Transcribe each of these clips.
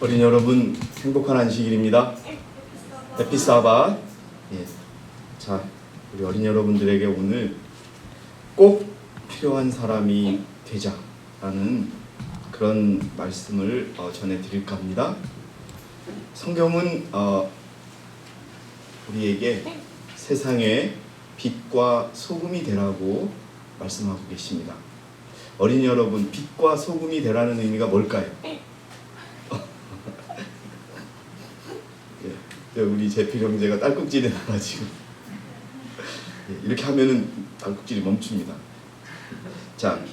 어린이 여러분, 행복한 안식일입니다. 에피사바. 예. 자, 우리 어린이 여러분들에게 오늘 꼭 필요한 사람이 되자라는 그런 말씀을 전해드릴까 합니다. 성경은 우리에게 세상에 빛과 소금이 되라고 말씀하고 계십니다. 어린이 여러분, 빛과 소금이 되라는 의미가 뭘까요? 우리 제필 형제가 딸꾹질이 나가지고 이렇게 하면은 딸꾹질이 멈춥니다. 자,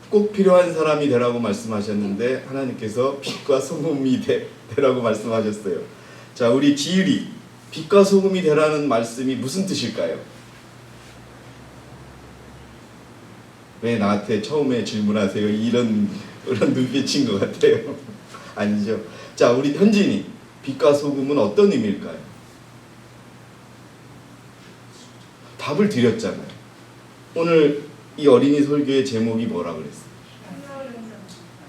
꼭 필요한 사람이 되라고 말씀하셨는데 하나님께서 빛과 소금이 되라고 말씀하셨어요. 자, 우리 지율이 빛과 소금이 되라는 말씀이 무슨 뜻일까요? 왜 나한테 처음에 질문하세요? 이런 눈빛인 것 같아요. 아니죠. 자, 우리 현진이 빛과 소금은 어떤 의미일까요? 답을 드렸잖아요. 오늘 이 어린이 설교의 제목이 뭐라 그랬어요?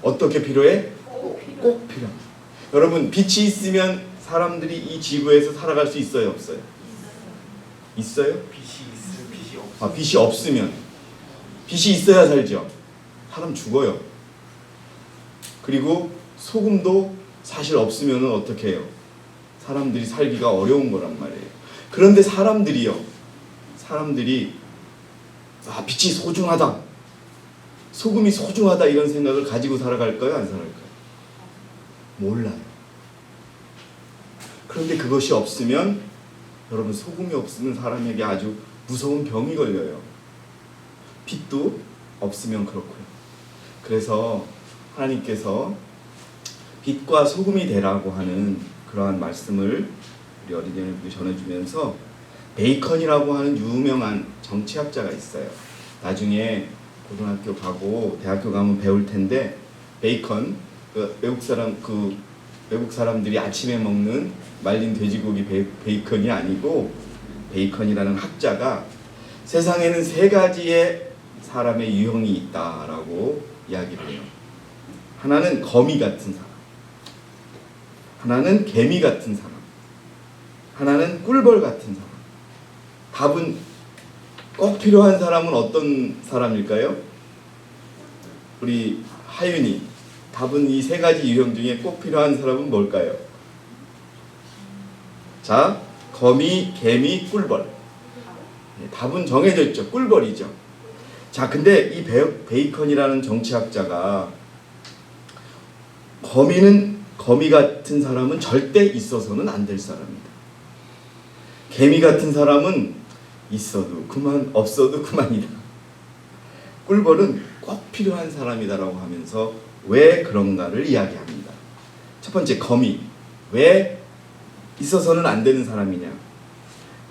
어떻게 필요해? 꼭 필요합니다. 여러분, 빛이 있으면 사람들이 이 지구에서 살아갈 수 있어요, 없어요? 있어요? 빛이 없어요. 아, 빛이 없으면, 빛이 있어야 살죠. 사람 죽어요. 그리고 소금도 사실 없으면 어떻게 해요? 사람들이 살기가 어려운 거란 말이에요. 그런데 사람들이 빛이 소중하다, 소금이 소중하다 이런 생각을 가지고 살아갈까요? 안 살아갈까요? 몰라요. 그런데 그것이 없으면, 여러분, 소금이 없으면 사람에게 아주 무서운 병이 걸려요. 빛도 없으면 그렇고요. 그래서 하나님께서 빛과 소금이 되라고 하는 그러한 말씀을 우리 어린이들에게 전해주면서, 베이컨이라고 하는 유명한 정치학자가 있어요. 나중에 고등학교 가고 대학교 가면 배울 텐데, 베이컨, 외국 사람들이 아침에 먹는 말린 돼지고기 베이컨이 아니고, 베이컨이라는 학자가 세상에는 세 가지의 사람의 유형이 있다라고 이야기를 해요. 하나는 거미 같은 사람, 하나는 개미 같은 사람, 하나는 꿀벌 같은 사람. 답은, 꼭 필요한 사람은 어떤 사람일까요? 우리 하윤이, 답은 이 세 가지 유형 중에 꼭 필요한 사람은 뭘까요? 자, 거미, 개미, 꿀벌. 답은 정해져 있죠. 꿀벌이죠. 자, 근데 이 베이컨이라는 정치학자가 거미 같은 사람은 절대 있어서는 안 될 사람이다. 개미 같은 사람은 있어도 그만, 없어도 그만이다. 꿀벌은 꼭 필요한 사람이다라고 하면서 왜 그런가를 이야기합니다. 첫 번째, 거미. 왜 있어서는 안 되는 사람이냐?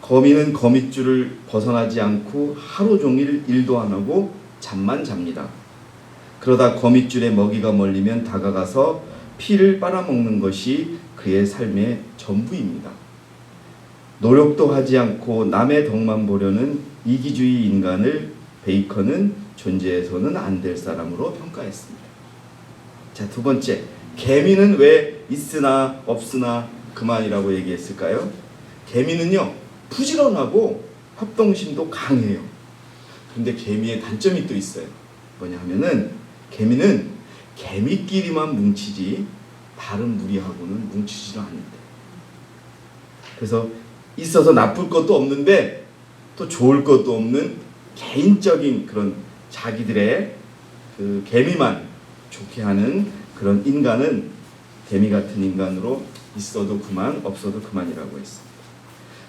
거미는 거미줄을 벗어나지 않고 하루 종일 일도 안 하고 잠만 잡니다. 그러다 거미줄에 먹이가 몰리면 다가가서 피를 빨아먹는 것이 그의 삶의 전부입니다. 노력도 하지 않고 남의 덕만 보려는 이기주의 인간을 베이컨은 존재해서는 안 될 사람으로 평가했습니다. 자, 두 번째, 개미는 왜 있으나 없으나 그만이라고 얘기했을까요? 개미는요, 부지런하고 협동심도 강해요. 근데 개미의 단점이 또 있어요. 뭐냐 하면은, 개미는 개미끼리만 뭉치지 다른 무리하고는 뭉치지도 않는데, 그래서 있어서 나쁠 것도 없는데 또 좋을 것도 없는 개인적인 그런 자기들의 그 개미만 좋게 하는 그런 인간은 개미 같은 인간으로 있어도 그만, 없어도 그만이라고 했습니다.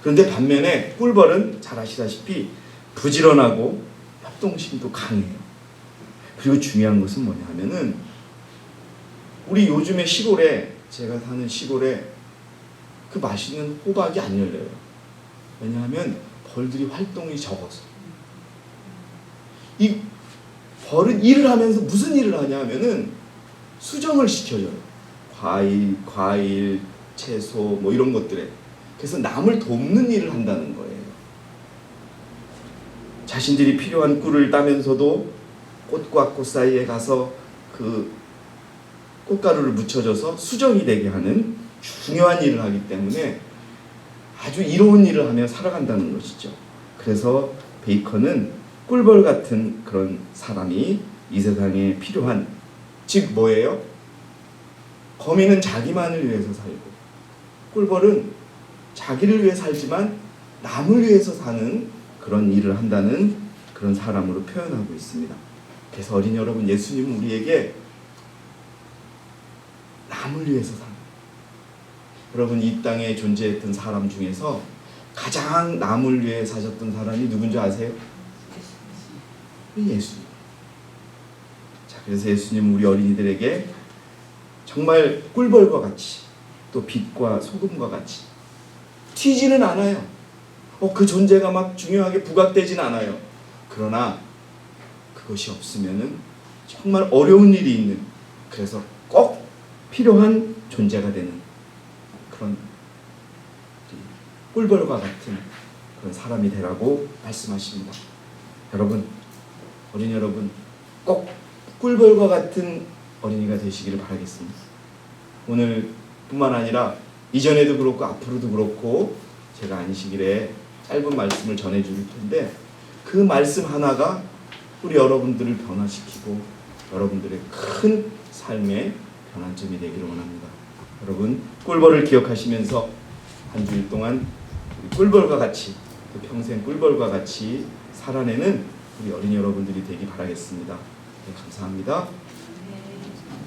그런데 반면에 꿀벌은 잘 아시다시피 부지런하고 협동심도 강해요. 그리고 중요한 것은 뭐냐 하면은, 우리 요즘에 시골에, 제가 사는 시골에 그 맛있는 호박이 안 열려요. 왜냐하면 벌들이 활동이 적어서. 이 벌은 일을 하면서 무슨 일을 하냐 하면은 수정을 시켜줘요. 과일, 채소 뭐 이런 것들에. 그래서 남을 돕는 일을 한다는 거예요. 자신들이 필요한 꿀을 따면서도 꽃과 꽃 사이에 가서 그 꽃가루를 묻혀줘서 수정이 되게 하는 중요한 일을 하기 때문에 아주 이로운 일을 하며 살아간다는 것이죠. 그래서 베이컨은 꿀벌 같은 그런 사람이 이 세상에 필요한, 즉 뭐예요? 거미는 자기만을 위해서 살고 꿀벌은 자기를 위해 살지만 남을 위해서 사는 그런 일을 한다는 그런 사람으로 표현하고 있습니다. 그래서 어린이 여러분, 예수님은 우리에게 남을 위해서 사는, 여러분 이 땅에 존재했던 사람 중에서 가장 남을 위해 사셨던 사람이 누군지 아세요? 예수님. 자, 그래서 예수님은 우리 어린이들에게 정말 꿀벌과 같이, 또 빛과 소금과 같이 튀지는 않아요. 그 존재가 막 중요하게 부각되진 않아요. 그러나 그것이 없으면은 정말 어려운 일이 있는, 그래서 꼭 필요한 존재가 되는 그런 꿀벌과 같은 그런 사람이 되라고 말씀하십니다. 여러분, 어린이 여러분, 꼭 꿀벌과 같은 어린이가 되시기를 바라겠습니다. 오늘 뿐만 아니라 이전에도 그렇고 앞으로도 그렇고 제가 안식일에 짧은 말씀을 전해줄 텐데, 그 말씀 하나가 우리 여러분들을 변화시키고 여러분들의 큰 삶의 변환점이 되기를 원합니다. 여러분, 꿀벌을 기억하시면서 한 주일 동안 우리 꿀벌과 같이, 또 평생 꿀벌과 같이 살아내는 우리 어린이 여러분들이 되기 바라겠습니다. 네, 감사합니다.